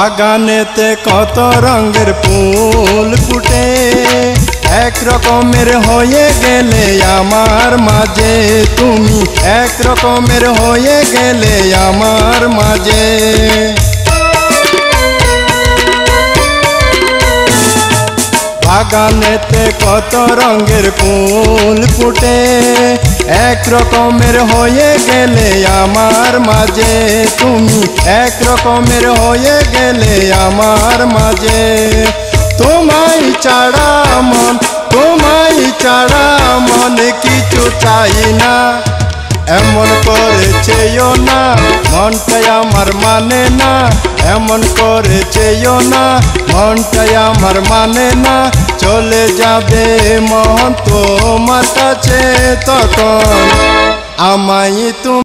বাগানেতে কত রঙের ফুল ফুটে, এক রকমের হয়ে গেলে আমার মাঝে তুমি, এক রকমের হয়ে গেলে আমার মাঝে। বাগানেতে কত রঙের ফুল ফুটে, এক রকমের হয়ে গেলে আমার মাঝে তুমি, এক রকমের হয়ে গেলে আমার মাঝে। তোমায় ছাড়া মন, তোমায় ছাড়া মন কিছু চাই না, এমন করেছেও না মনটাই আমার মানে না, এমন করেছেও না মনটাই আমার মানে না। চলে যাবে মন তোমার কাছে তখন আমায় তুমি